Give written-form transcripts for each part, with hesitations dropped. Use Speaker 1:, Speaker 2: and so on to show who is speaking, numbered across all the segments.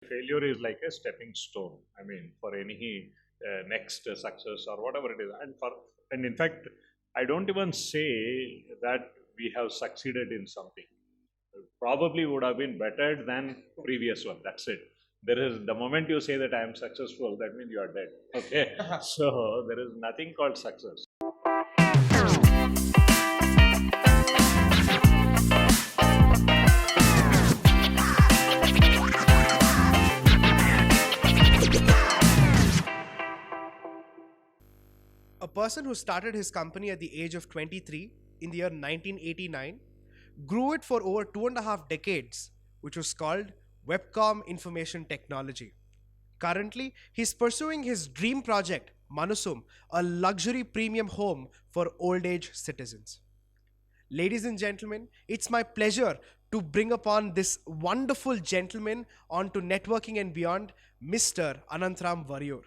Speaker 1: Failure is like a stepping stone. I mean, for any next success or whatever it is. And in fact, I don't even say that we have succeeded in something. Probably would have been better than previous one. That's it. There is the moment you say that I am successful, that means you are dead. Okay. So there is nothing called success.
Speaker 2: A person who started his company at the age of 23 in the year 1989 grew it for over 2.5 decades, which was called Webcom Information Technology. Currently, he's pursuing his dream project, Manasum, a luxury premium home for old age citizens. Ladies and gentlemen, it's my pleasure to bring upon this wonderful gentleman onto Networking and Beyond, Mr. Anantharam Varayur.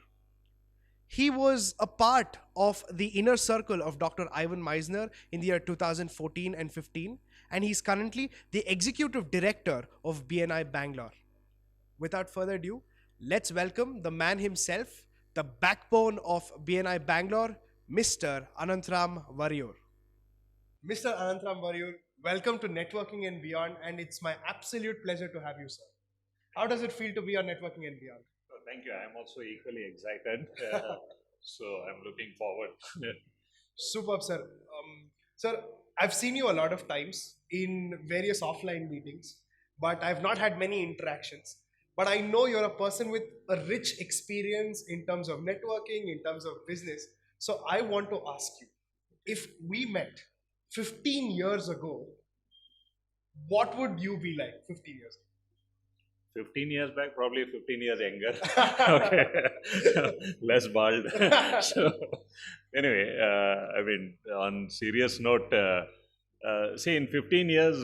Speaker 2: He was a part of the inner circle of Dr. Ivan Misner in the year 2014 and 15, and he's currently the executive director of BNI Bangalore. Without further ado, let's welcome the man himself, the backbone of BNI Bangalore, Mr. Anantharam Varayur. Mr. Anantharam Varayur, welcome to Networking and Beyond, and it's my absolute pleasure to have you, sir. How does it feel to be on Networking and Beyond?
Speaker 1: Thank you. I am also equally excited. So I'm looking forward.
Speaker 2: Superb, sir. Sir, I've seen you a lot of times in various offline meetings, but I've not had many interactions. But I know you're a person with a rich experience in terms of networking, in terms of business. So I want to ask you, if we met 15 years ago, what would you be like 15 years
Speaker 1: 15 years back, probably 15 years younger. Okay. Less bald. So, anyway, I mean, on serious note, see, in 15 years,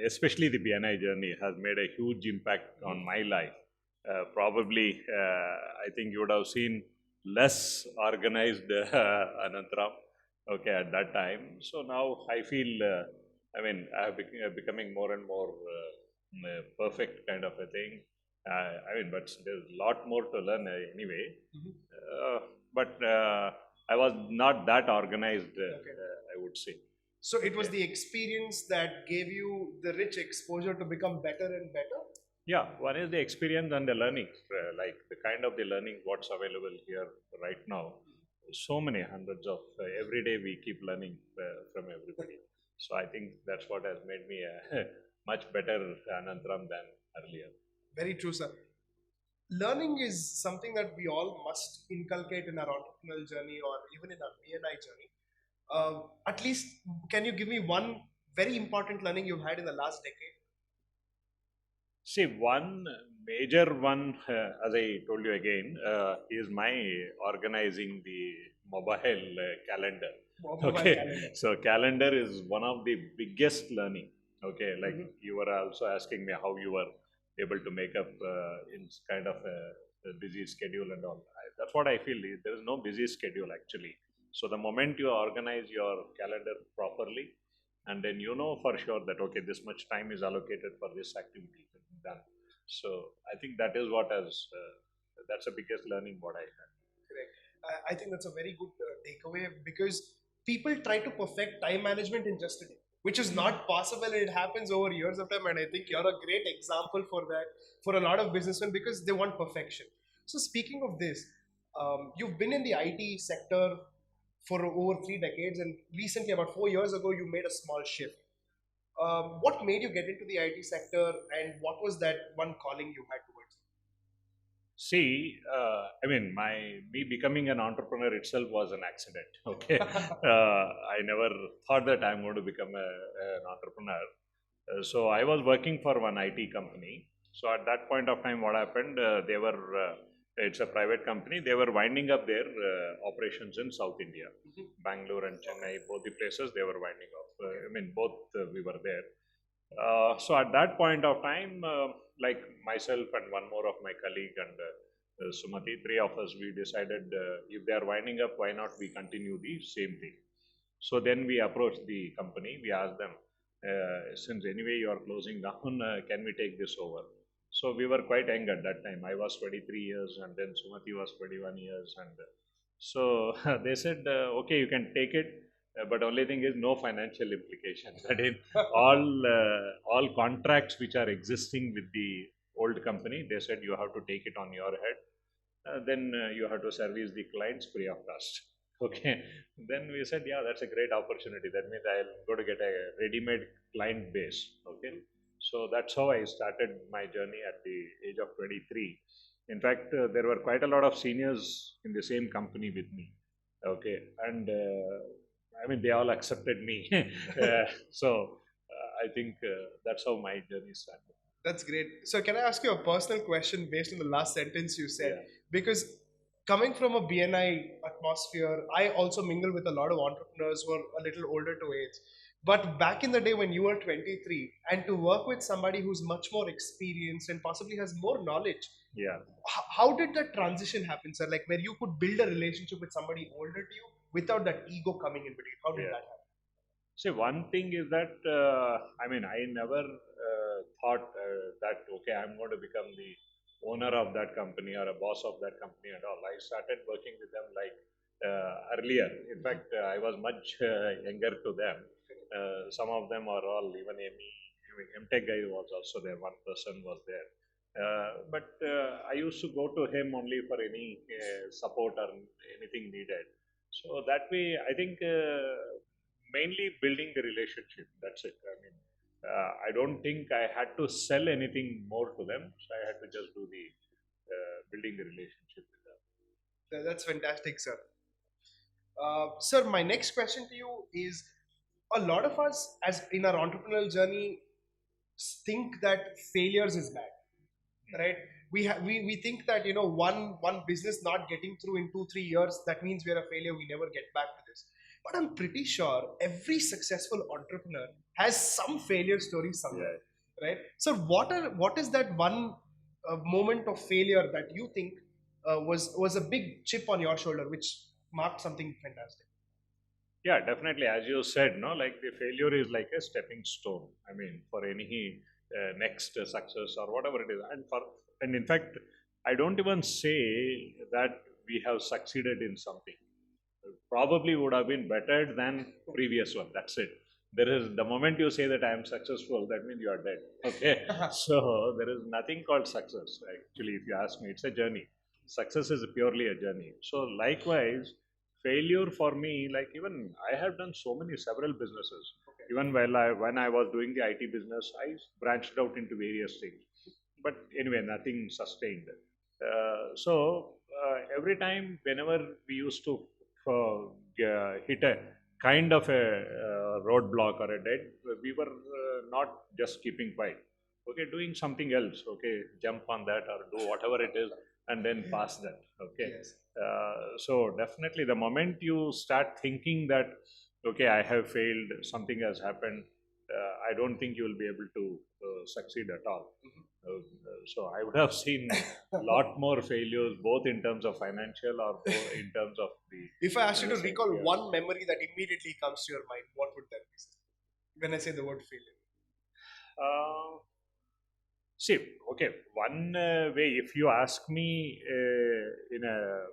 Speaker 1: especially the BNI journey has made a huge impact on my life. Probably, I think you would have seen less organized Ananthram, okay, at that time. So now I feel, I mean, I have becoming more and more perfect kind of a thing. I mean, but there's a lot more to learn anyway. But I was not that organized,
Speaker 2: Okay.
Speaker 1: I would say.
Speaker 2: So it was the experience that gave you the rich exposure to become better and better?
Speaker 1: Yeah, one is the experience and the learning, like the kind of the learning what's available here right now. So many hundreds of every day we keep learning from everybody. So I think that's what has made me a much better Anantram than earlier.
Speaker 2: Very true, sir. Learning is something that we all must inculcate in our entrepreneurial journey or even in our BNI journey. At least, can you give me one very important learning you've had in the last decade?
Speaker 1: See, one major one, as I told you again, is my organizing the mobile calendar.
Speaker 2: Mobile
Speaker 1: Okay,
Speaker 2: calendar.
Speaker 1: so calendar is one of the biggest learning. Okay, like you were also asking me how you were able to make up in kind of a busy schedule and all. That's what I feel. There is no busy schedule actually. So the moment you organize your calendar properly, and then you know for sure that okay, this much time is allocated for this activity to be done. So I think that is what has that's the biggest learning what I had.
Speaker 2: Correct. I think that's a very good takeaway because people try to perfect time management in just a day, which is not possible, and it happens over years of time. And I think you're a great example for that for a lot of businessmen because they want perfection. So speaking of this, you've been in the IT sector for over 3 decades, and recently, about 4 years ago, you made a small shift. What made you get into the IT sector, and what was that one calling you had towards it?
Speaker 1: See, I mean, me becoming an entrepreneur itself was an accident. Okay, I never thought that I'm going to become an entrepreneur. So I was working for one IT company. So at that point of time, what happened? They were it's a private company. They were winding up their operations in South India, Bangalore and Chennai, both the places they were winding up. I mean, both we were there. So at that point of time, like myself and one more of my colleague and Sumati, three of us, we decided if they are winding up, why not we continue the same thing? So then we approached the company. We asked them, since anyway you are closing down, can we take this over? So we were quite young at that time. I was 23 years, and then Sumati was 21 years, and so they said, okay, you can take it, but only thing is no financial implication. That is, all contracts which are existing with the old company, they said you have to take it on your head. Then you have to service the clients free of cost. Okay. Then we said, yeah, that's a great opportunity. That means I'll go to get a ready-made client base. Okay. So that's how I started my journey at the age of 23. In fact, there were quite a lot of seniors in the same company with me. Okay. And I mean, they all accepted me. I think that's how my journey started.
Speaker 2: That's great. So, can I ask you a personal question based on the last sentence you said?
Speaker 1: Yeah.
Speaker 2: Because coming from a BNI atmosphere, I also mingle with a lot of entrepreneurs who are a little older to age. But back in the day when you were 23, and to work with somebody who's much more experienced and possibly has more knowledge,
Speaker 1: Yeah.
Speaker 2: how did that transition happen, sir? Like where you could build a relationship with somebody older to you without that ego coming in between. How did
Speaker 1: Yeah.
Speaker 2: that happen?
Speaker 1: See, one thing is that I mean, I never thought that okay, I'm going to become the owner of that company or a boss of that company and all. I started working with them like earlier. In fact, I was much younger to them. Some of them are all even MTech guy was also there. One person was there. But I used to go to him only for any support or anything needed. So that way, I think mainly building the relationship. That's it. I mean, I don't think I had to sell anything more to them. So I had to just do the building the relationship with them.
Speaker 2: That's fantastic, sir. Sir, my next question to you is a lot of us, as in our entrepreneurial journey, think that failures is bad, right? We think that one business not getting through in 2 3 years, that means we're a failure. We never get back to this. But I'm pretty sure every successful entrepreneur has some failure story somewhere, right? So what is that one moment of failure that you think was a big chip on your shoulder, which marked something fantastic?
Speaker 1: Yeah, definitely. As you said, no, like the failure is like a stepping stone. I mean, for any next success or whatever it is, and in fact, I don't even say that we have succeeded in something. Probably would have been better than previous one. That's it. There is the moment you say that I am successful, that means you are dead. Okay. So there is nothing called success. Actually, if you ask me, it's a journey. Success is purely a journey. So likewise, failure for me, like even I have done so many several businesses. Even when I was doing the IT business, I branched out into various things. But anyway, nothing sustained. Every time, whenever we used to hit a kind of a roadblock or a dead, we were not just keeping quiet. Okay, doing something else. Okay, jump on that or do whatever it is, and then pass that. Okay.
Speaker 2: Yes.
Speaker 1: So definitely, the moment you start thinking that okay, I have failed, something has happened, I don't think you will be able to succeed at all. So I would have seen a lot more failures, both in terms of financial or both in terms of the.
Speaker 2: If I ask you to recall
Speaker 1: yeah.
Speaker 2: one memory that immediately comes to your mind, what would that be, sir? When I say the word failure.
Speaker 1: Uh, See, okay, one way, if you ask me in a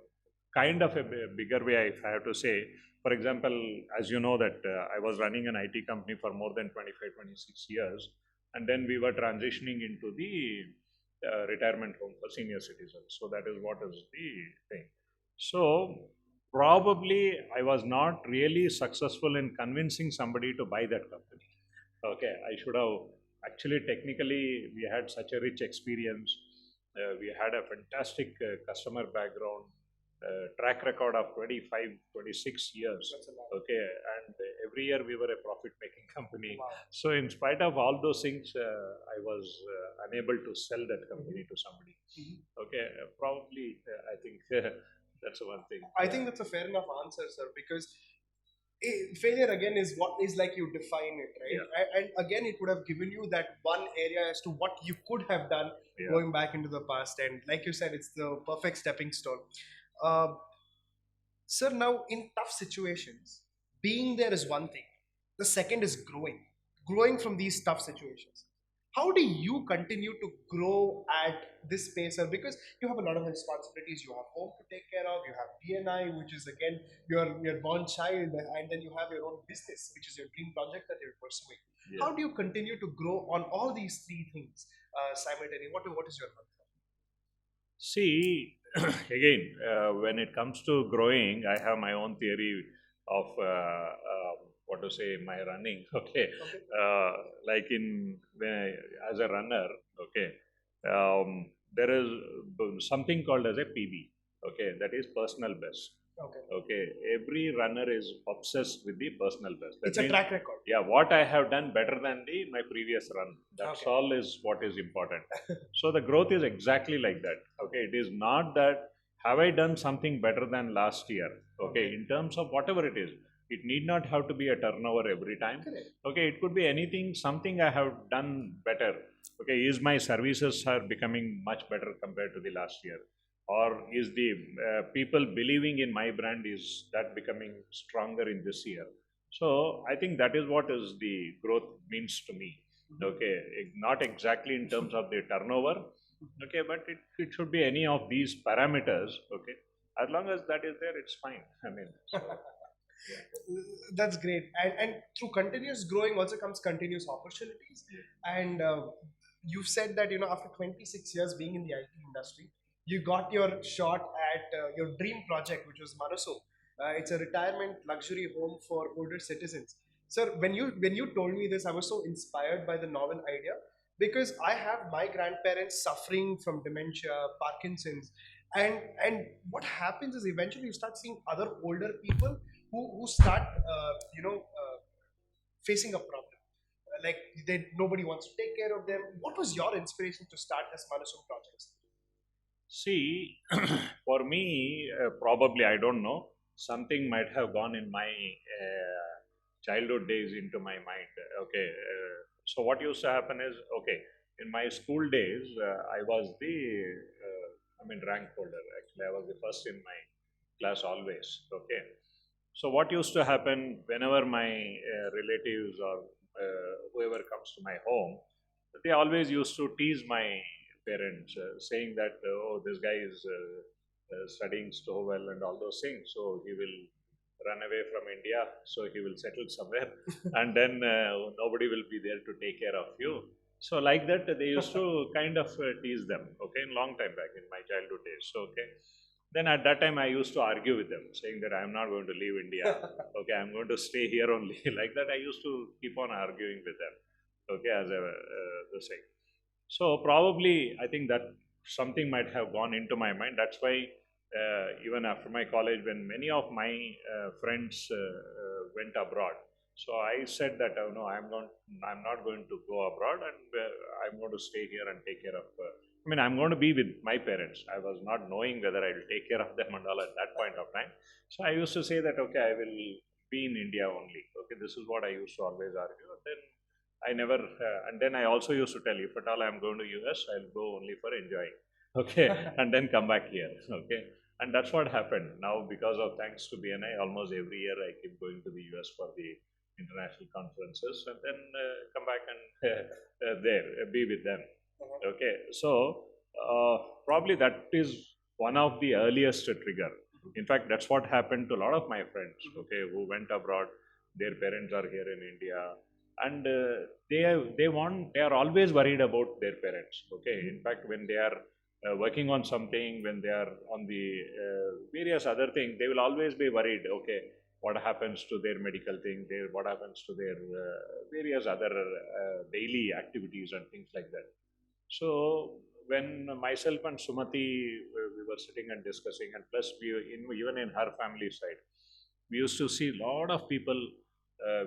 Speaker 1: kind of a bigger way, if I have to say, for example, as you know that I was running an IT company for more than 25, 26 years, and then we were transitioning into the retirement home for senior citizens. So that is what is the thing. So probably I was not really successful in convincing somebody to buy that company. Okay, I should have actually, technically, we had such a rich experience. We had a fantastic customer background, track record of 25, 26 years. Okay, and every year we were a profit making company.
Speaker 2: Wow.
Speaker 1: So, in spite of all those things, I was unable to sell that company to somebody. Okay, probably, I think that's one thing.
Speaker 2: I think that's a fair enough answer, sir, because failure again is what is like you define it, right?
Speaker 1: Yeah.
Speaker 2: And again, it would have given you that one area as to what you could have done going back into the past. And like you said, it's the perfect stepping stone. Uh, Sir, now in tough situations, being there is one thing. The second is growing from these tough situations. How do you continue to grow at this pace, sir? Because you have a lot of responsibilities. You have home to take care of. You have BNI, which is again your born child, and then you have your own business, which is your dream project that you're pursuing.
Speaker 1: Yeah.
Speaker 2: How do you continue to grow on all these three things simultaneously? What is your mantra?
Speaker 1: See, again, when it comes to growing, I have my own theory of what to say, my running. Okay,
Speaker 2: Okay.
Speaker 1: like as a runner, okay, there is something called as a PB. Okay, that is personal best.
Speaker 2: Okay.
Speaker 1: Okay, every runner is obsessed with the personal best. That
Speaker 2: It's a
Speaker 1: means,
Speaker 2: track record.
Speaker 1: yeah, what I have done better than my previous run. That's
Speaker 2: Okay.
Speaker 1: all is what is important. So the growth is exactly like that. Okay, it is not that have I done something better than last year. Okay, in terms of whatever it is, it need not have to be a turnover every time.
Speaker 2: Correct.
Speaker 1: Okay, it could be anything, something I have done better. Okay, is my services are becoming much better compared to the last year, or is the people believing in my brand is that becoming stronger in this year? So I think that is what is the growth means to me. Okay, not exactly in terms of the turnover. Okay, but it should be any of these parameters. Okay, as long as that is there, it's fine. I mean, so,
Speaker 2: That's great. And through continuous growing also comes continuous opportunities. And you said that, after 26 years being in the IT industry, you got your shot at your dream project, which was Manasum. It's a retirement luxury home for older citizens. Sir, when you told me this, I was so inspired by the novel idea, because I have my grandparents suffering from dementia, Parkinson's, and what happens is eventually you start seeing other older people who start facing a problem. Like nobody wants to take care of them. What was your inspiration to start this Manasum project?
Speaker 1: see, for me, probably I don't know. Something might have gone in my childhood days into my mind. Okay, so what used to happen is, okay, in my school days, I was rank holder. Actually, I was the first in my class always. Okay, so what used to happen whenever my relatives or whoever comes to my home, they always used to tease my parents, saying that, oh, this guy is studying so well and all those things, so he will run away from India, so he will settle somewhere, and then nobody will be there to take care of you. So like that, they used to kind of tease them. Okay, long time back in my childhood days. So okay, then at that time I used to argue with them, saying that I am not going to leave India. Okay, I'm going to stay here only. Like that, I used to keep on arguing with them. Okay, as a the saying. So probably I think that something might have gone into my mind. That's why even after my college, when many of my friends went abroad, so I said that no, I'm not going to go abroad, and I'm going to stay here and take care of. I'm going to be with my parents. I was not knowing whether I will take care of them and all at that point of time. So I used to say that okay, I will be in India only. Okay, this is what I used to always argue. Then I never, and then I also used to tell, if at all I'm going to US, I'll go only for enjoying. Okay, and then come back here. Okay, and that's what happened. Now, because of thanks to BNI, almost every year I keep going to the US for the international conferences, and then come back and be with them. Okay, so probably that is one of the earliest trigger. In fact, that's what happened to a lot of my friends. Okay, who went abroad. Their parents are here in India, and they are always worried about their parents. Okay, in fact, when they are working on something, when they are on the various other things, they will always be worried. Okay, what happens to their medical thing? What happens to their various other daily activities and things like that. So when myself and Sumati we were sitting and discussing, and plus even in her family side, we used to see a lot of people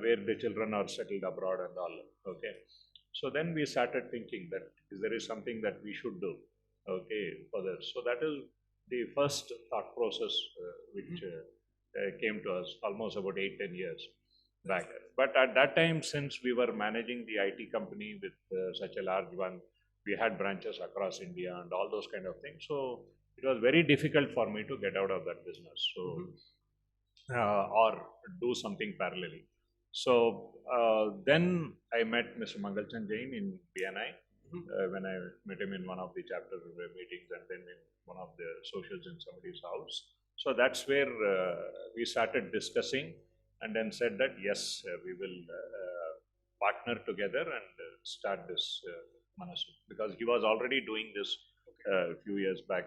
Speaker 1: where the children are settled abroad and all. Okay, so then we started thinking that there is something that we should do. Okay, for this. So that is the first thought process which came to us almost about 8-10 years back. But at that time, since we were managing the IT company with such a large one, we had branches across India and all those kind of things. So it was very difficult for me to get out of that business. So or do something parallelly. So then I met Mr. Mangalchan Jain in BNI when I met him in one of the chapter meetings and then in one of the socials in somebody's house. So that's where we started discussing and then said that yes, we will partner together and start this Manasum, because he was already doing this a few years back.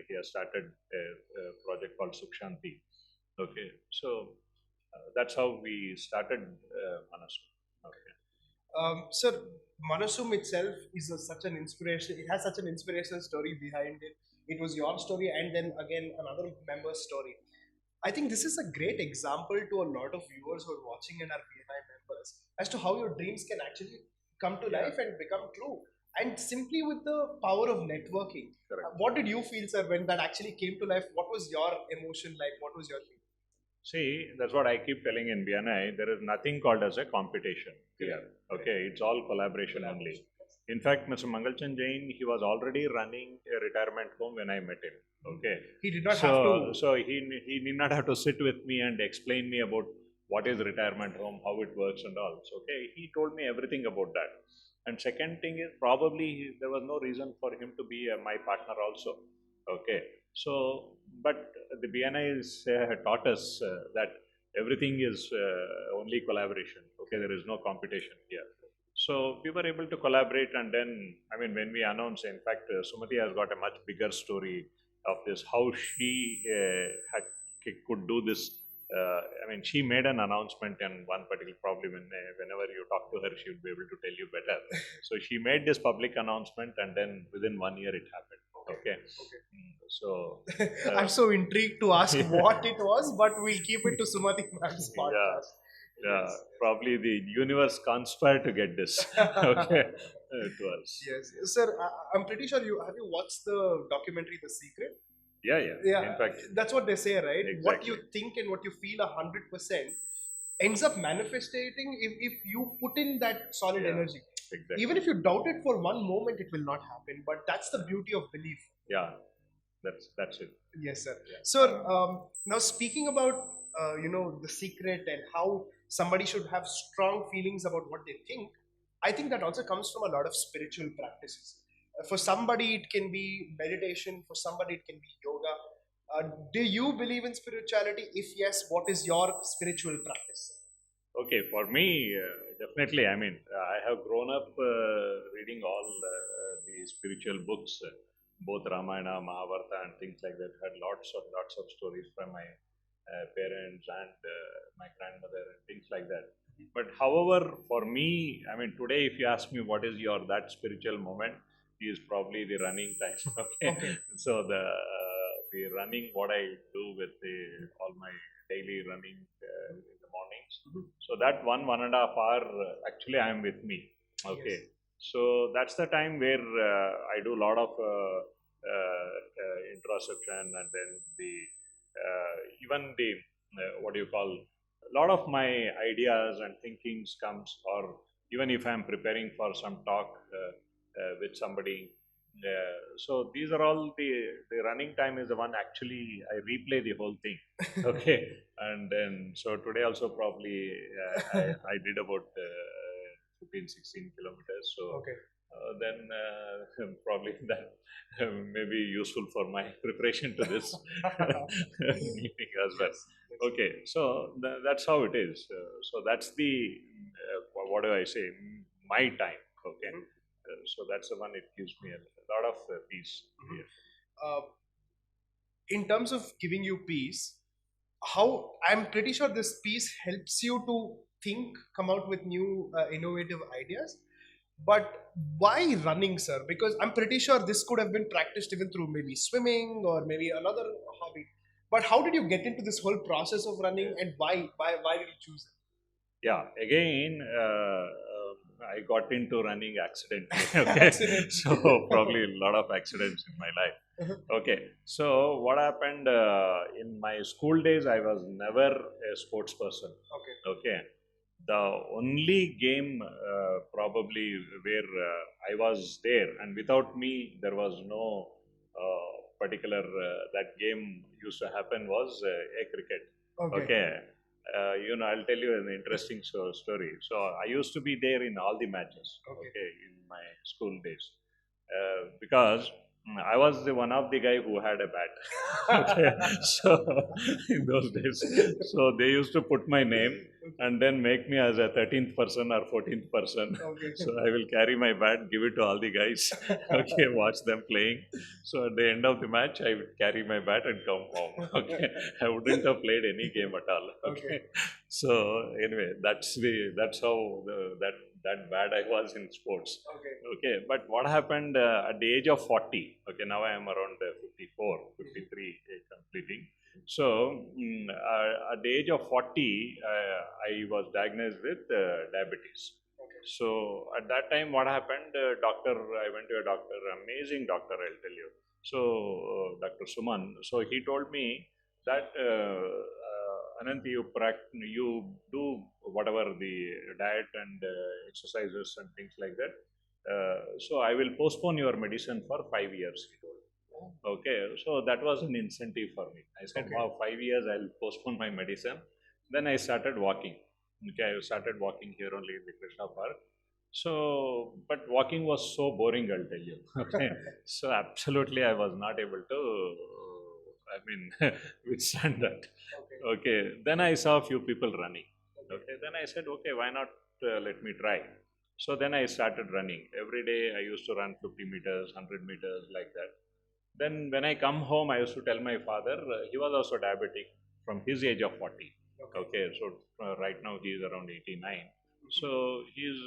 Speaker 1: He has started a project called Sukshanti. Okay, so that's how we started Manasum. Okay.
Speaker 2: Sir, Manasum itself is such an inspiration. It has such an inspirational story behind it. It was your story, and then again another member's story. I think this is a great example to a lot of viewers who are watching and are BNI members as to how your dreams can actually come to life and become true. And simply with the power of networking.
Speaker 1: Correct.
Speaker 2: What did you feel, sir, when that actually came to life? What was your emotion like? What was your feeling?
Speaker 1: See, that's what I keep telling in BNI. There is nothing called as a competition here. Okay, it's all collaboration only. In fact, Mr. Mangalchan Jain, he was already running a retirement home when I met him. Okay,
Speaker 2: He did not have to.
Speaker 1: so he did not have to sit with me and explain me about what is retirement home, how it works, and all. So, okay, he told me everything about that. And second thing is probably there was no reason for him to be my partner also. Okay, so but the BNI is taught us that everything is only collaboration. Okay, there is no competition here. So we were able to collaborate, and then I mean, when we announced, in fact, Sumati has got a much bigger story of this, how she could do this. I mean, she made an announcement in one particular, probably whenever you talk to her, she will be able to tell you better. So she made this public announcement, and then within 1 year it happened. Okay. So
Speaker 2: I'm so intrigued to ask what it was, but we'll keep it to Sumati ma'am's podcast.
Speaker 1: yeah, probably the universe conspired to get this. Okay, it was.
Speaker 2: Yes, sir. I'm pretty sure you have you watched the documentary The Secret.
Speaker 1: Yeah. In fact,
Speaker 2: that's what they say, right? What
Speaker 1: Exactly.
Speaker 2: you think and what you feel 100% ends up manifesting if you put in that solid
Speaker 1: Yeah.
Speaker 2: energy.
Speaker 1: exactly.
Speaker 2: Even if you doubt it for one moment, it will not happen. But that's the beauty of belief.
Speaker 1: Yeah, that's it.
Speaker 2: Yes, sir.
Speaker 1: Yeah.
Speaker 2: So now speaking about The Secret and how somebody should have strong feelings about what they think, I think that also comes from a lot of spiritual practices. For somebody, it can be meditation. For somebody, it can be yoga. Do you believe in spirituality? If yes, what is your spiritual practice?
Speaker 1: Okay, for me, definitely. I mean, I have grown up reading all the spiritual books, both Ramayana, Mahabharata, and things like that. Had lots of stories from my parents and my grandmother and things like that. But however, for me, I mean, today, if you ask me what is your that spiritual moment, is probably the running time. Okay, so the running, what I do with all my daily running in the mornings. So that 1.5 hour, actually, I am with me. Okay, so that's the time where I do a lot of introspection, and then the even the what do you call, a lot of my ideas and thinkings comes, or even if I'm preparing for some talk with somebody. So these are all the running time is the one, actually I replay the whole thing. Okay, and then so today also probably I did about 15-16 kilometers. So then probably that may be useful for my preparation to this meeting as well. Okay, so that's how it is. So that's the what do I say? My time. Okay, so that's the one. It gives me a lot of peace.
Speaker 2: Uh, in terms of giving you peace, how I'm pretty sure this piece helps you to think, come out with new innovative ideas. But why running, sir? Because I'm pretty sure this could have been practiced even through maybe swimming or maybe another hobby. But how did you get into this whole process of running, and why did you choose it?
Speaker 1: Yeah, again, I got into running accidentally. Okay, so probably a lot of accidents in my life. Okay, so what happened in my school days? I was never a sports person. Okay, the only game probably where I was there, and without me there was no particular that game used to happen was a cricket. Okay. I'll tell you an interesting story. So I used to be there in all the matches, okay, in my school days, because I was the one of the guy who had a bat. Okay, so in those days, so they used to put my name and then make me as a 13th person or 14th person.
Speaker 2: Okay.
Speaker 1: So I will carry my bat, give it to all the guys. Okay, watch them playing. So at the end of the match, I would carry my bat and come home. Okay, I wouldn't have played any game at all. Okay, so anyway, that's how that bad I was in sports.
Speaker 2: Okay.
Speaker 1: Okay, but what happened at the age of 40? Okay, now I am around 54, 53, completing. So at the age of 40, I was diagnosed with diabetes. So at that time, what happened? I went to a doctor, amazing doctor, I'll tell you. So Dr. Suman, so he told me that Anant, you do whatever the diet and exercises and things like that. So I will postpone your medicine for 5 years, he told. Okay, so that was an incentive for me. I said, wow, 5 years I'll postpone my medicine. Then I started walking. Okay, I started walking here only in the Krishna Park. So, but walking was so boring, I'll tell you. Okay, so absolutely I was not able to, I mean, withstand that. Okay, then I saw a few people running. Okay, then I said, okay, why not let me try? So then I started running. Every day I used to run 50 meters, 100 meters, like that. Then when I come home, I used to tell my father, he was also diabetic from his age of 40. Okay, so right now he is around 89. So he is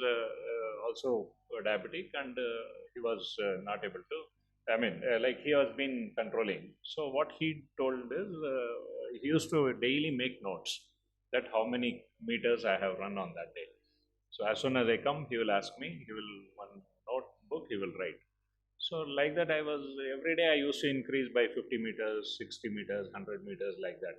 Speaker 1: also diabetic, and he was not able to, I mean, like he has been controlling. So what he told is, he used to daily make notes that how many meters I have run on that day. So as soon as I come, he will ask me, he will, one notebook, he will write. So like that, I was every day I used to increase by 50 meters, 60 meters, 100 meters, like that.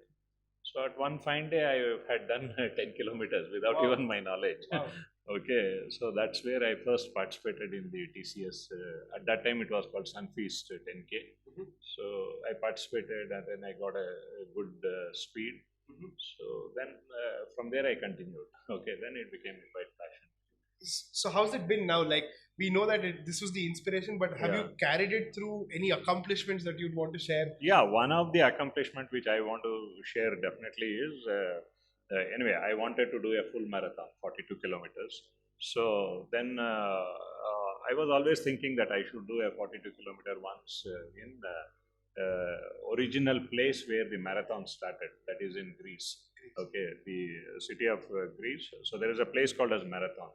Speaker 1: So at one fine day, I had done 10 kilometers without even my knowledge.
Speaker 2: Wow.
Speaker 1: Okay, so that's where I first participated in the TCS. At that time, it was called Sunfeast 10K. So I participated, and then I got a good speed. So then from there I continued. Okay, then it became a quite passion.
Speaker 2: So how's it been now? Like, we know that this was the inspiration, but have you carried it through any accomplishments that you'd want to share?
Speaker 1: Yeah, one of the accomplishment which I want to share definitely is, anyway, I wanted to do a full marathon, 42 kilometers. So then I was always thinking that I should do a 42 kilometer once in original place where the marathon started, that is in Greece. Okay, the city of Greece. So there is a place called as Marathon.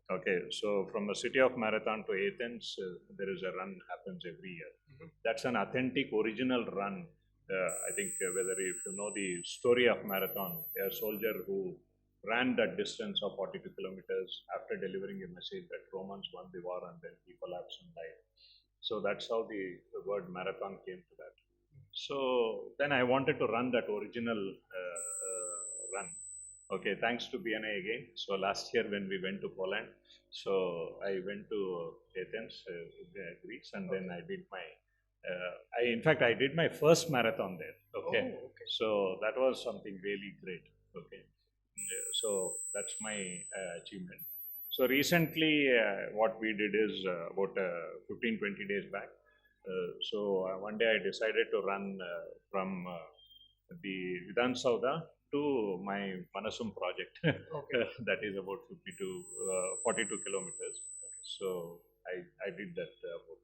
Speaker 1: Okay, so from the city of Marathon to Athens, there is a run happens every year. That's an authentic, original run. I think whether if you know the story of Marathon, a soldier who ran that distance of 42 kilometers after delivering a message that Romans won the war and then he collapsed and died. So that's how the word marathon came to that. So then I wanted to run that original run. Okay, thanks to BNI again. So last year when we went to Poland, so I went to Athens, Greece, and then I did my. In fact, I did my first marathon there. Okay, so that was something really great. Okay, so that's my achievement. So recently, what we did is about 15-20 days back. So one day I decided to run from the Vidhan Sauda to my Manasum project. That is about 42 kilometers. So I did that about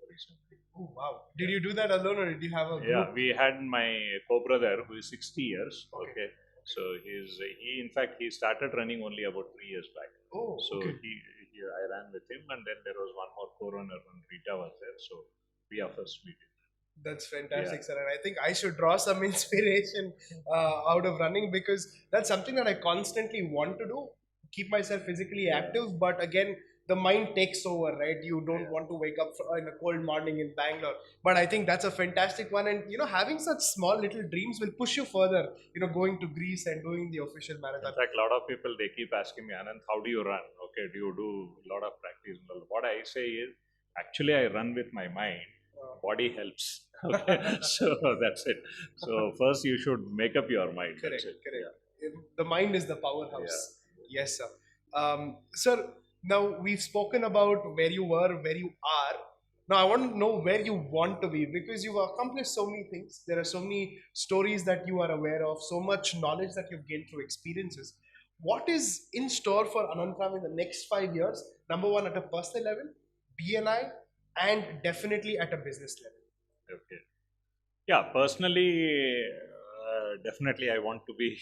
Speaker 1: recently.
Speaker 2: Oh, wow. Did you do that alone or did you have a group?
Speaker 1: Yeah, we had my co-brother who is 60 years. Okay. So he in fact he started running only about 3 years back.
Speaker 2: Oh,
Speaker 1: so I ran with him, and then there was one more co-runner, and Rita was there. So we of us we did.
Speaker 2: That's fantastic, sir. And I think I should draw some inspiration out of running, because that's something that I constantly want to do, keep myself physically active. But again, the mind takes over, right? You don't want to wake up in a cold morning in Bangalore. But I think that's a fantastic one. And, having such small little dreams will push you further, going to Greece and doing the official marathon.
Speaker 1: In fact, a lot of people, they keep asking me, Anand, how do you run? Okay, do you do a lot of practice? What I say is, actually, I run with my mind. Body helps. Okay, so that's it. So first you should make up your mind.
Speaker 2: Correct.
Speaker 1: That's it.
Speaker 2: Correct. The mind is the powerhouse. Yes, sir. Sir, now we've spoken about where you were, where you are. Now I want to know where you want to be, because you've accomplished so many things. There are so many stories that you are aware of, so much knowledge that you've gained through experiences. What is in store for Ananthram in the next 5 years? Number one, at a personal level, BNI, and definitely at a business level.
Speaker 1: Okay. Yeah, personally, definitely I want to be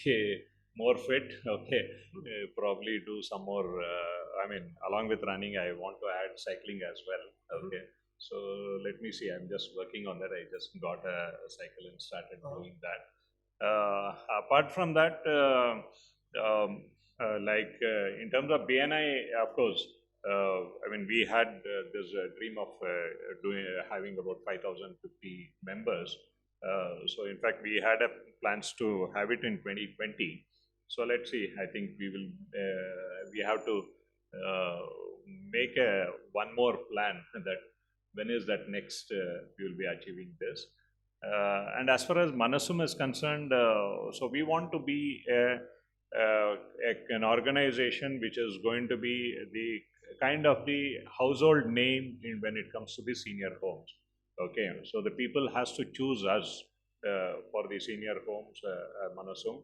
Speaker 1: more fit. Okay, probably do some more. I mean, along with running, I want to add cycling as well. Okay, so let me see. I'm just working on that. I just got a cycle and started doing that. Apart from that, in terms of BNI, of course, I mean, we had this dream of having about 5,050 members. So in fact, we had plans to have it in 2020. So let's see. I think we have to make one more plan that when is that next we will be achieving this. And as far as Manasum is concerned, so we want to be an organization which is going to be the kind of the household name when it comes to the senior homes. Okay, so the people has to choose us for the senior homes, Manasum.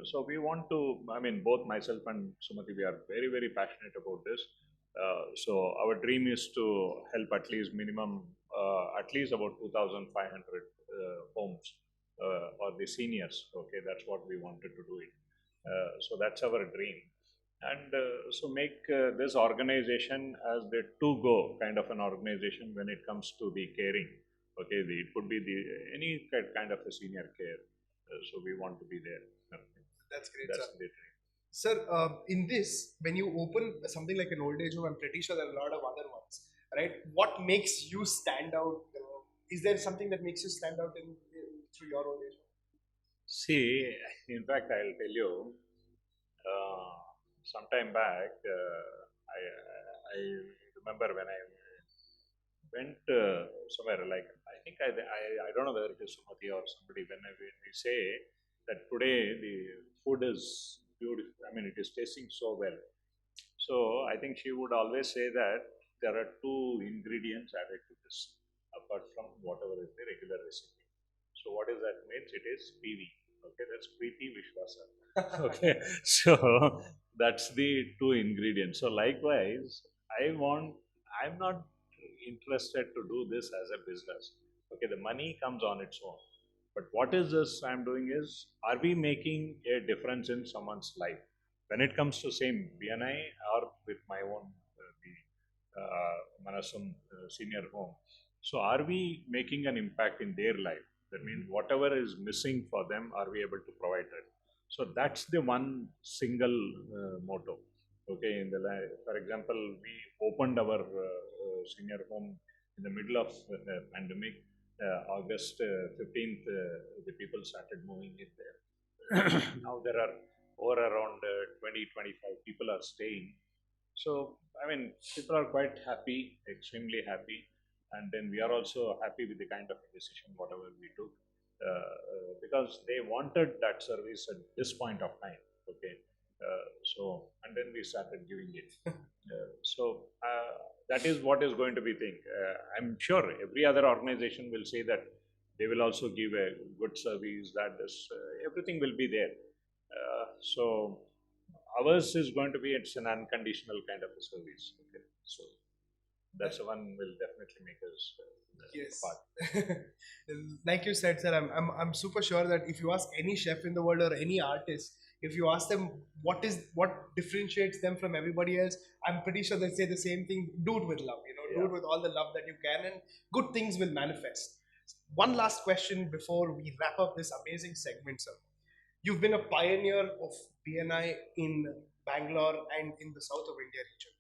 Speaker 1: So we want to, I mean, both myself and Sumati, we are very, very passionate about this. So our dream is to help at least minimum, at least about 2,500 homes or the seniors. Okay, that's what we wanted to do it. So that's our dream. And so make this organization as the to-go kind of an organization when it comes to the caring. Okay, it could be any kind of a senior care. So we want to be there.
Speaker 2: That's great,
Speaker 1: That's
Speaker 2: sir.
Speaker 1: the dream.
Speaker 2: Sir, in this, when you open something like an old age home, I'm pretty sure there are a lot of other ones, right? What makes you stand out? Is there something that makes you stand out through your old age home?
Speaker 1: See, in fact, I'll tell you, sometime back, I remember when I went somewhere, like I think I don't know whether it is Sumati or somebody, when we say that today the food is beautiful, I mean, it is tasting so well. So I think she would always say that there are two ingredients added to this, apart from whatever is the regular recipe. So what is that means? It is PV. Okay, that's Preeti Vishwasa. Okay, so that's the two ingredients. So likewise, I'm not interested to do this as a business. Okay, the money comes on its own. But what is this I'm doing is, are we making a difference in someone's life? When it comes to same BNI or with my own Manasum senior home. So are we making an impact in their life? That means whatever is missing for them, are we able to provide that? So that's the one single motto. Okay, for example, we opened our senior home in the middle of the pandemic. August 15th, the people started moving in there. Now there are over around 20, 25 people are staying. So, I mean, people are quite happy, extremely happy. And then we are also happy with the kind of decision, whatever we took, because they wanted that service at this point of time. Okay. And then we started giving it. That is what is going to be thing. I'm sure every other organization will say that they will also give a good service, that is, everything will be there. So ours is going to be, it's an unconditional kind of a service. Okay, so that's the one will definitely make us
Speaker 2: Yes.
Speaker 1: part.
Speaker 2: Like you said, sir, I'm super sure that if you ask any chef in the world or any artist, if you ask them what differentiates them from everybody else, I'm pretty sure they say the same thing. Do it with love, do it with all the love that you can, and good things will manifest. One last question before we wrap up this amazing segment, sir. You've been a pioneer of BNI in Bangalore and in the south of India region.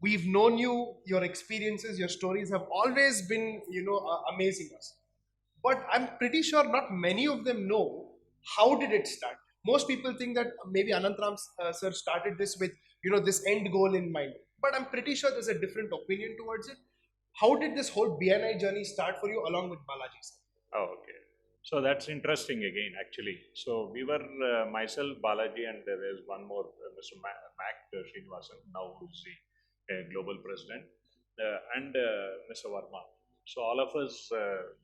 Speaker 2: We've known you, your experiences, your stories have always been, amazing us. But I'm pretty sure not many of them know how did it start. Most people think that maybe Anantharam sir started this with, this end goal in mind. But I'm pretty sure there's a different opinion towards it. How did this whole BNI journey start for you along with Balaji sir?
Speaker 1: Oh, okay. So that's interesting again, actually. So we were myself, Balaji, and there is one more, Mr. Mac Srinivasan, now who's the global president, and Mr. Verma. So all of us,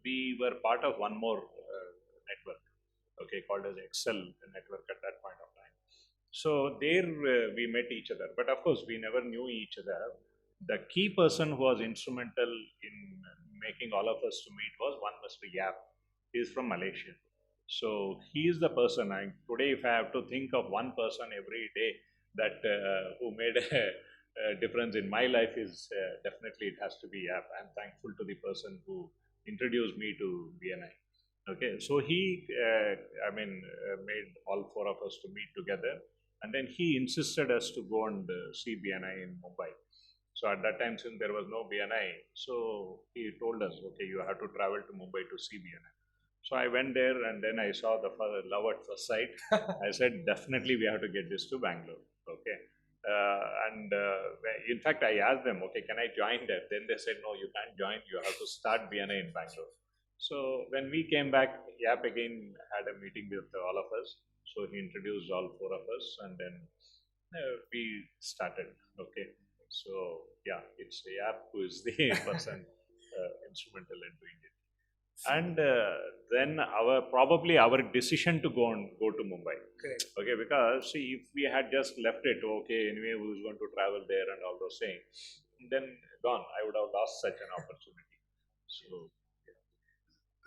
Speaker 1: we were part of one more network, okay, called as Excel network at that point of time. So there we met each other, but of course we never knew each other. The key person who was instrumental in making all of us to meet was one Mr. Yap. He is from Malaysia. So he is the person. Today, if I have to think of one person every day that who made a difference in my life, is definitely it has to be Yap. I'm thankful to the person who introduced me to BNI. Okay, so he, made all four of us to meet together, and then he insisted us to go and see BNI in Mumbai. So at that time, since there was no BNI, so he told us, okay, you have to travel to Mumbai to see BNI. So I went there, and then I saw the love at first sight. I said, definitely we have to get this to Bangalore. Okay. And in fact, I asked them, okay, can I join there? Then they said, no, you can't join. You have to start BNI in Bangalore. So when we came back, Yap again had a meeting with all of us. So he introduced all four of us, and then we started. Okay. So yeah, it's Yap who is the person instrumental in doing it. And then probably our decision to go to Mumbai.
Speaker 2: Correct.
Speaker 1: Okay, because see, if we had just left it, okay, anyway, who's going to travel there and all those things, then gone. I would have lost such an opportunity. So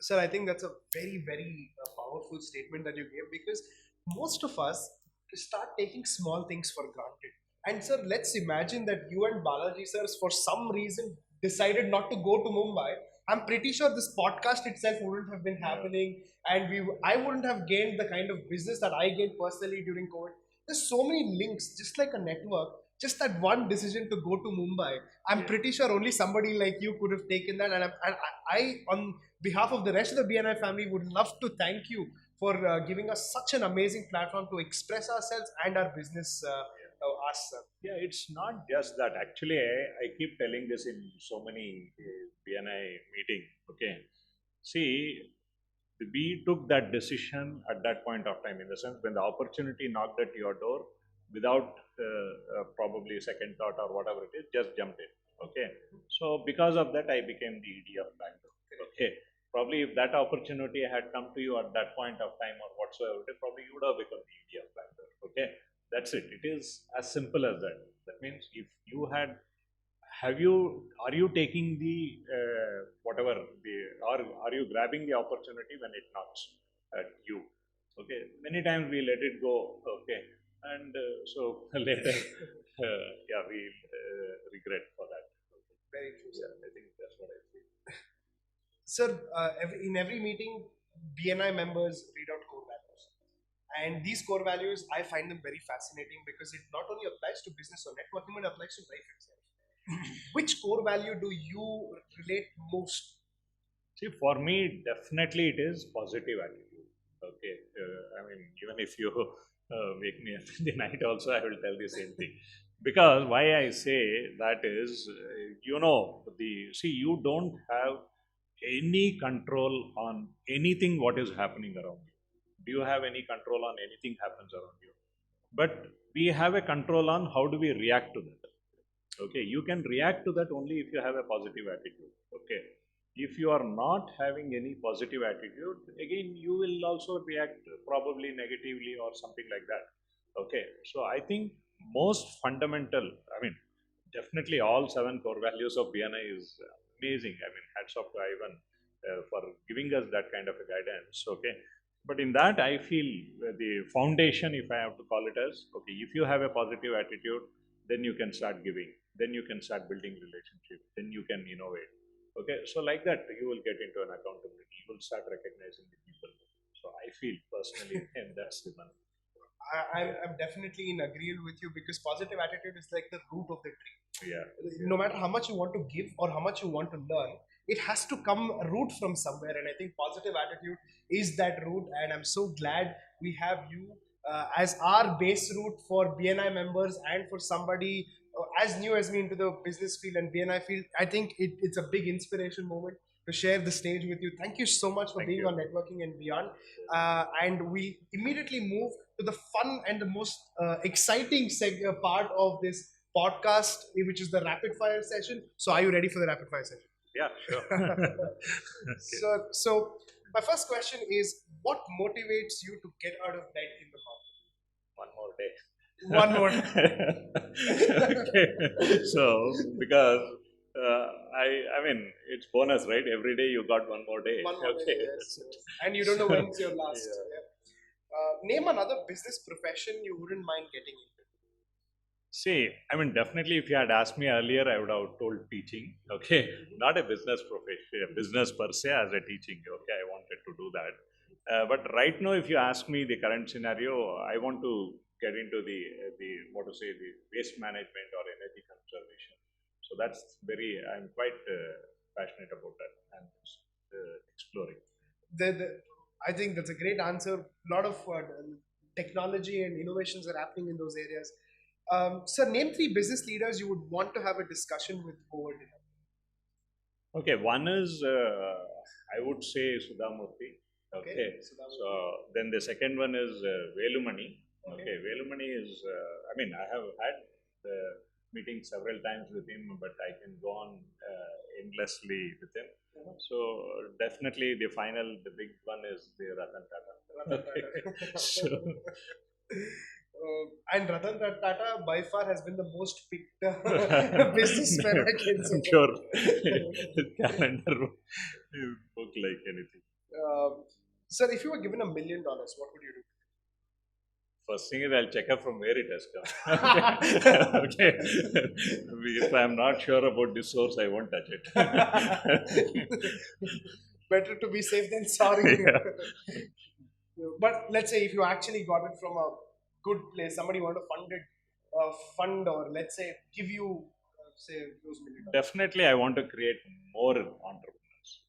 Speaker 2: Sir, I think that's a very, very powerful statement that you gave, because most of us start taking small things for granted. And sir, let's imagine that you and Balaji sir, for some reason, decided not to go to Mumbai. I'm pretty sure this podcast itself wouldn't have been happening, and I wouldn't have gained the kind of business that I gained personally during COVID. There's so many links, just like a network. Just that one decision to go to Mumbai, I'm pretty sure only somebody like you could have taken that. And I on behalf of the rest of the BNI family, would love to thank you for giving us such an amazing platform to express ourselves and our business us.
Speaker 1: yeah, it's not just that. Actually, I keep telling this in so many BNI meeting. Okay, see, we took that decision at that point of time, in the sense when the opportunity knocked at your door, without probably second thought or whatever it is, just jumped in. Okay, so because of that, I became the ED of Bangalore. Okay, probably if that opportunity had come to you at that point of time or whatsoever, probably you would have become the ED of Bangalore. Okay, that's it. It is as simple as that. That means if you had, are you taking the whatever the, or are you grabbing the opportunity when it knocks at you? Okay, many times we let it go. Okay, and so later, yeah, we regret for that.
Speaker 2: Very true, sir.
Speaker 1: Yeah, I think that's what I feel.
Speaker 2: Sir, in every meeting, BNI members read out core values. And these core values, I find them very fascinating, because it not only applies to business or networking, but applies to life itself. Which core value do you relate most?
Speaker 1: See, for me, definitely it is positive attitude. Okay, I mean, even if you wake me up in the night, also I will tell the same thing. Because why I say that is, you don't have any control on anything what is happening around you. Do you have any control on anything happens around you? But we have a control on how do we react to that. Okay, you can react to that only if you have a positive attitude. Okay, if you are not having any positive attitude, again you will also react probably negatively or something like that. Okay, so I think most fundamental, I mean, definitely all seven core values of BNI is amazing. I mean, hats off to Ivan for giving us that kind of a guidance. Okay, but in that I feel the foundation, if I have to call it as, okay, if you have a positive attitude, then you can start giving, then you can start building relationship, then you can innovate. Okay, so like that you will get into an accountability, you will start recognizing the people. So I feel personally, and that's the one.
Speaker 2: I'm definitely in agreement with you, because positive attitude is like the root of the tree.
Speaker 1: Yeah,
Speaker 2: No matter how much you want to give or how much you want to learn, it has to come root from somewhere. And I think positive attitude is that root. And I'm so glad we have you as our base route for BNI members, and for somebody as new as me into the business field and BNI field. I think it's a big inspiration moment. to share the stage with you. Thank you so much for
Speaker 1: Thank
Speaker 2: being
Speaker 1: you.
Speaker 2: on Networking and Beyond. And we immediately move to the fun and the most exciting part of this podcast, which is the rapid fire session. So, are you ready for the rapid fire session?
Speaker 1: Yeah, sure. Okay.
Speaker 2: So my first question is, what motivates you to get out of bed in the
Speaker 1: One more day.
Speaker 2: morning? One more.
Speaker 1: Okay. So, because I mean, it's bonus, right? Every day you got one more day.
Speaker 2: One more
Speaker 1: Okay.
Speaker 2: day, yes, yes. And you don't know when's your last.
Speaker 1: Yeah.
Speaker 2: Yeah. Name another business profession you wouldn't mind getting into.
Speaker 1: See, I mean, definitely if you had asked me earlier, I would have told teaching. Okay. Not a business profession, a business per se as a teaching. Okay. I wanted to do that. But right now, if you ask me the current scenario, I want to get into the what to say, the waste management or energy conservation. So that's I'm quite passionate about that and exploring.
Speaker 2: I think that's a great answer. A lot of technology and innovations are happening in those areas. Sir, name three business leaders you would want to have a discussion with over dinner.
Speaker 1: Okay, one is I would say Sudhamurthy. Okay,
Speaker 2: Sudhamurthy.
Speaker 1: so then the second one is Velumani. Okay, Velumani is I mean I have had meetings several times with him, but I can go on endlessly with him. So definitely the big one is the Ratan Tata. Okay. So,
Speaker 2: And Ratan Tata by far has been the most picked businessman I can say.
Speaker 1: I'm sure calendar book like anything.
Speaker 2: Sir, if you were given $1 million, what would you do?
Speaker 1: First thing is I'll check up from where it has come. Okay. If I'm not sure about the source, I won't touch it.
Speaker 2: Better to be safe than sorry.
Speaker 1: Yeah.
Speaker 2: But let's say if you actually got it from a good place, somebody want to fund or let's say give you say those $1 million.
Speaker 1: Definitely, I want to create more entrepreneurs.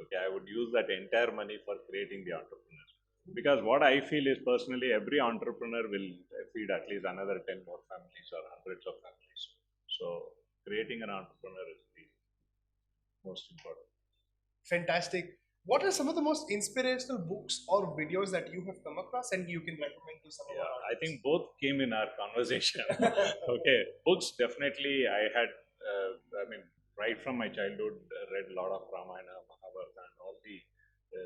Speaker 1: Okay, I would use that entire money for creating the entrepreneurs. Because what I feel is personally, every entrepreneur will feed at least another 10 more families or hundreds of families. So, creating an entrepreneur is the most important.
Speaker 2: Fantastic. What are some of the most inspirational books or videos that you have come across and you can recommend to some of our
Speaker 1: I think both came in our conversation. Okay, books definitely I had, I mean, right from my childhood, read a lot of Ramayana, Mahabharata, and all the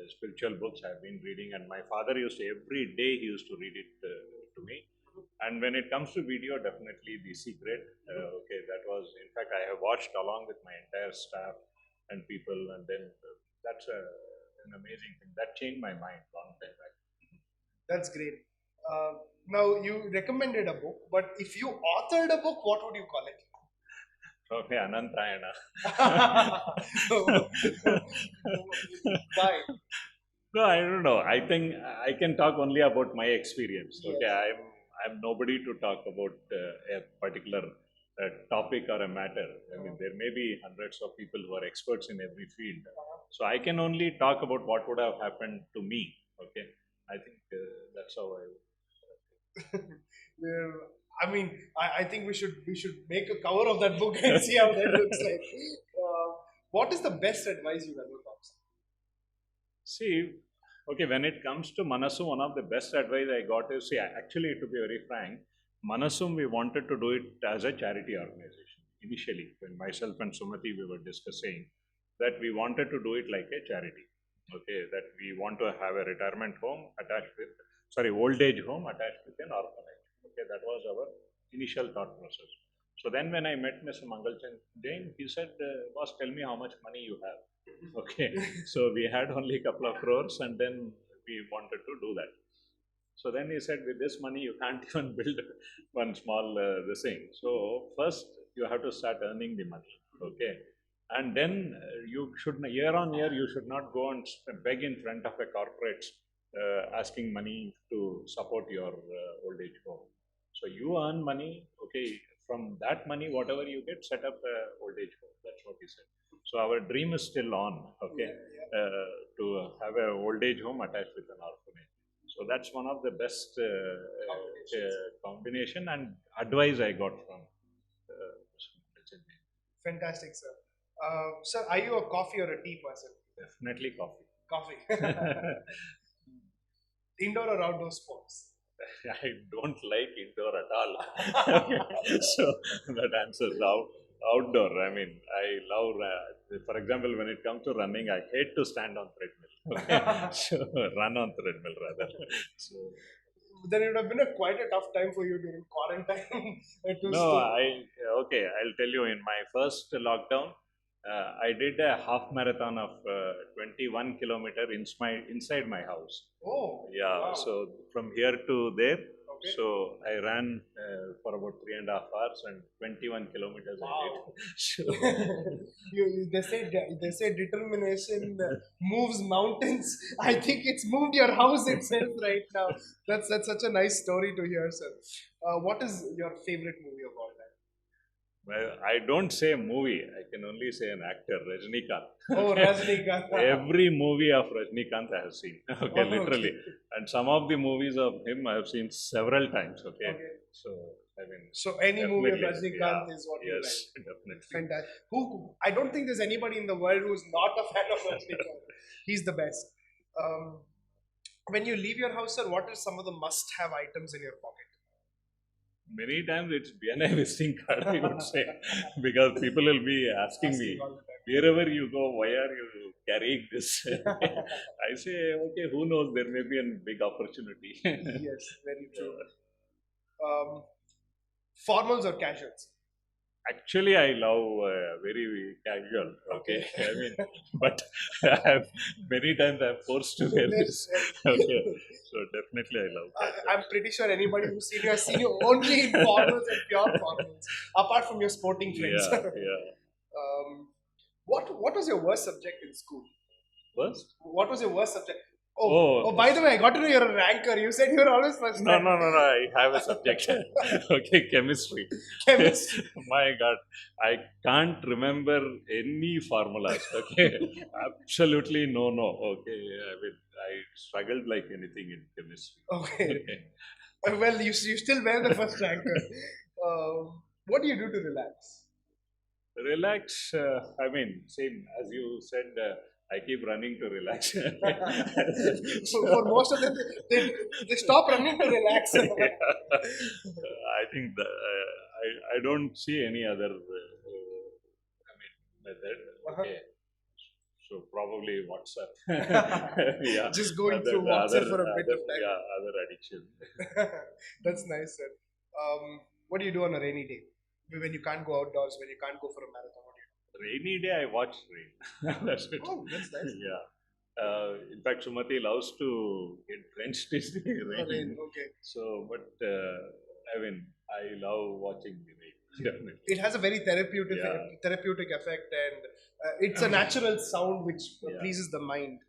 Speaker 1: spiritual books I've been reading. And my father every day he used to read it to me. And when it comes to video, definitely The Secret. Okay, that was, in fact, I have watched along with my entire staff and people, and then that's an amazing thing. That changed my mind long time back.
Speaker 2: That's great. Now you recommended a book, but if you authored a book, what would you call it?
Speaker 1: Okay, Ananthram.
Speaker 2: Why?
Speaker 1: No, I don't know. I think I can talk only about my experience. Okay,
Speaker 2: Yes.
Speaker 1: I'm nobody to talk about a particular topic or a matter. I mean, there may be hundreds of people who are experts in every field. So I can only talk about what would have happened to me. Okay, I think that's how I.
Speaker 2: I mean, I think we should make a cover of that book and see how that looks like. What is the best advice you've ever got?
Speaker 1: See, okay, when it comes to Manasum, one of the best advice I got is, see, actually, to be very frank, Manasum, we wanted to do it as a charity organization. Initially, when myself and Sumati, we were discussing that we wanted to do it like a charity. Okay, that we want to have a retirement home attached with, old age home attached with an orphanage. Okay, that was our initial thought process. So then when I met Mr. Mangalchand Jain, he said, boss, tell me how much money you have. Okay, so we had only a couple of crores and then we wanted to do that. So then he said, with this money, you can't even build one small this thing. So first, you have to start earning the money. Okay, and then you should year on year you should not go and beg in front of a corporate asking money to support your old age home. So you earn money. Okay, from that money, whatever you get, set up a old age home. That's what he said. So our dream is still on. Okay, to have a old age home attached with an orphanage. So that's one of the best combination and advice I got from.
Speaker 2: Fantastic, sir. Sir, are you a coffee or a tea person?
Speaker 1: Definitely coffee.
Speaker 2: Coffee. Indoor or outdoor sports?
Speaker 1: I don't like indoor at all. Okay. So that answers outdoor. I mean, I love, for example, when it comes to running, I hate to stand on treadmill. Okay. So run on treadmill rather. So
Speaker 2: Then it would have been quite a tough time for you during quarantine to
Speaker 1: no,
Speaker 2: stay.
Speaker 1: okay, I'll tell you, in my first lockdown, I did a half marathon of 21 kilometer inside my house.
Speaker 2: Oh,
Speaker 1: Yeah,
Speaker 2: wow.
Speaker 1: so from here to there,
Speaker 2: Okay.
Speaker 1: so I ran for about 3.5 hours and 21 kilometers I did.
Speaker 2: Wow.
Speaker 1: So,
Speaker 2: They say determination moves mountains. I think it's moved your house itself right now. That's such a nice story to hear, sir. What is your favorite movie of all time?
Speaker 1: well, I don't say movie, I can only say an actor, Rajnikant.
Speaker 2: Oh, Rajnikant.
Speaker 1: Every movie of Rajnikant I have seen. Okay,
Speaker 2: Oh,
Speaker 1: literally.
Speaker 2: okay.
Speaker 1: And some of the movies of him I have seen several times. Okay.
Speaker 2: Okay.
Speaker 1: So, I mean,
Speaker 2: So any movie of
Speaker 1: definitely,
Speaker 2: Rajnikant
Speaker 1: yeah,
Speaker 2: is what you
Speaker 1: yes,
Speaker 2: like.
Speaker 1: definitely.
Speaker 2: Fantastic. I don't think there's anybody in the world who's not a fan of Rajnikant. He's the best. When you leave your house, sir, what are some of the must-have items in your pocket?
Speaker 1: Many times it's BNI visiting card, I would say, because people will be asking me,
Speaker 2: Asking all the time.
Speaker 1: wherever you go, why are you carrying this? I say, okay, who knows, there may be a big opportunity.
Speaker 2: Yes, very true. Formals or casuals?
Speaker 1: Actually, I love very casual. Okay, I mean, but I have many times I'm forced to wear this. Okay, so definitely I love casual.
Speaker 2: I'm pretty sure anybody who's seen you has seen you only in formals and pure formals, apart from your sporting friends.
Speaker 1: Yeah.
Speaker 2: What was your worst subject in school?
Speaker 1: First?
Speaker 2: What was your worst subject?
Speaker 1: Oh.
Speaker 2: Oh, by the way, I got to know you're a ranker. You said you were always first.
Speaker 1: No, I have a subject. Okay, chemistry.
Speaker 2: Chemistry.
Speaker 1: My God, I can't remember any formulas. Okay, absolutely no. Okay, I mean, I struggled like anything in chemistry.
Speaker 2: Okay. Well, you still were the first ranker. What do you do to relax?
Speaker 1: Relax. I mean, same as you said. I keep running to relax.
Speaker 2: For most of them, they stop running to relax.
Speaker 1: I think I don't see any other method. Okay. So probably WhatsApp. Yeah.
Speaker 2: Just going through WhatsApp for a bit of time.
Speaker 1: Yeah, other addiction.
Speaker 2: That's nice, sir. What do you do on a rainy day? When you can't go outdoors, when you can't go for a marathon, what do you do?
Speaker 1: Rainy day, I watch rain. That's it.
Speaker 2: Oh, that's nice.
Speaker 1: Yeah. In fact, Sumati loves to get drenched in the rain.
Speaker 2: Rain, okay.
Speaker 1: So, but I mean, I love watching the rain. Definitely.
Speaker 2: It has a very therapeutic effect, and it's a natural sound which pleases the mind.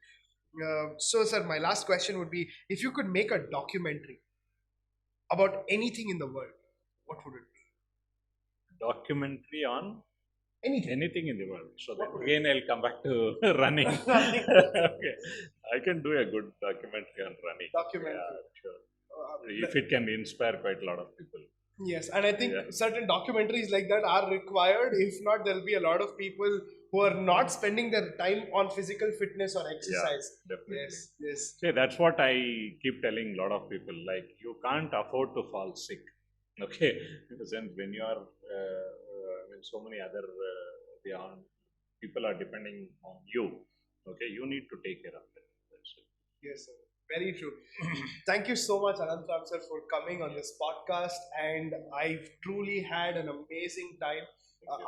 Speaker 2: So, sir, my last question would be: if you could make a documentary about anything in the world, what would it be?
Speaker 1: Documentary on anything in the world. So then again, I'll come back to running. Okay, I can do a good documentary on running. Yeah, sure. If it can inspire quite a lot of people.
Speaker 2: Yes, and I think certain documentaries like that are required. If not, there'll be a lot of people who are not spending their time on physical fitness or exercise.
Speaker 1: Yeah, definitely.
Speaker 2: Yes.
Speaker 1: See, that's what I keep telling a lot of people. Like, you can't afford to fall sick. Okay, in the sense when you are, when so many other people are depending on you. Okay, you need to take care of them.
Speaker 2: Yes, sir. Very true. Thank you so much, Ananthram sir, for coming on this podcast. And I've truly had an amazing time.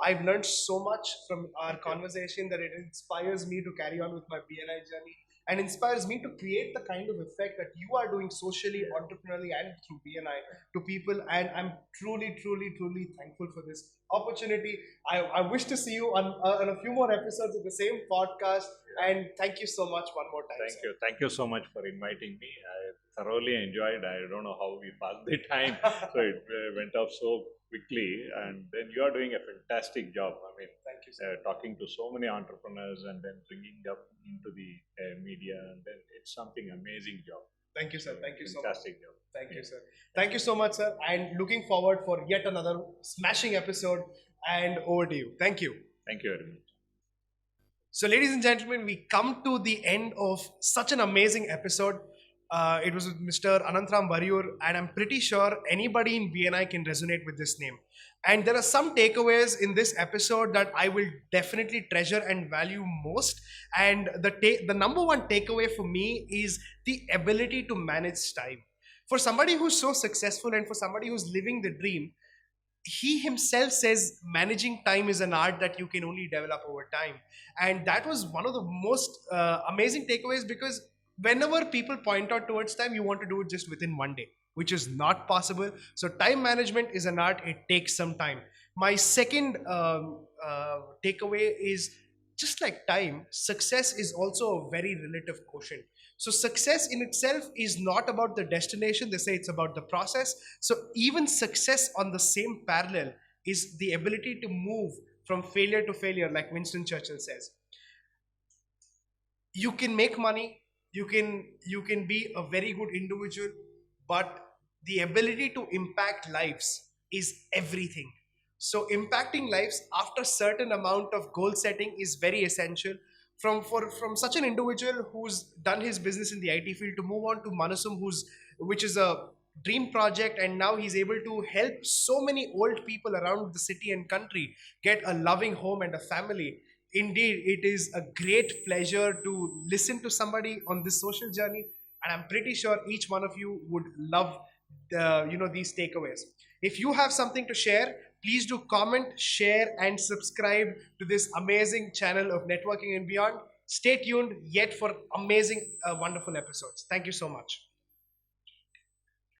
Speaker 2: I've learned so much from our conversation that it inspires me to carry on with my BNI journey and inspires me to create the kind of effect that you are doing socially, entrepreneurially, and through BNI to people. And I'm truly, truly, truly thankful for this opportunity. I wish to see you on a few more episodes of the same podcast. And thank you so much one more time.
Speaker 1: Thank you. Thank you so much for inviting me. I thoroughly enjoyed. I don't know how we passed the time. So it went off so quickly. And then you are doing a fantastic job. I mean,
Speaker 2: thank you,
Speaker 1: talking to so many entrepreneurs and then bringing them into the media. And then it's something amazing job.
Speaker 2: Thank you, sir. Thank you so much.
Speaker 1: Fantastic job.
Speaker 2: Thank you, sir. Thank you so much, sir. And looking forward for yet another smashing episode. And over to you. Thank you.
Speaker 1: Thank you very much.
Speaker 2: So, ladies and gentlemen, we come to the end of such an amazing episode. It was with Mr. Anantharam Varayur, and I'm pretty sure anybody in BNI can resonate with this name. And there are some takeaways in this episode that I will definitely treasure and value most. And the number one takeaway for me is the ability to manage time. For somebody who's so successful and for somebody who's living the dream, he himself says managing time is an art that you can only develop over time. And that was one of the most amazing takeaways, because whenever people point out towards time, you want to do it just within one day, which is not possible. So time management is an art. It takes some time. My second takeaway is, just like time, success is also a very relative quotient. So success in itself is not about the destination. They say it's about the process. So even success on the same parallel is the ability to move from failure to failure, like Winston Churchill says. You can make money, you can be a very good individual, but the ability to impact lives is everything. So impacting lives after certain amount of goal setting is very essential. From such an individual who's done his business in the IT field to move on to Manasum, which is a dream project, and now he's able to help so many old people around the city and country get a loving home and a family. Indeed, it is a great pleasure to listen to somebody on this social journey, and I'm pretty sure each one of you would love these takeaways. If you have something to share, please do comment, share, and subscribe to this amazing channel of networking and beyond. Stay tuned yet for amazing, wonderful episodes. Thank you so much.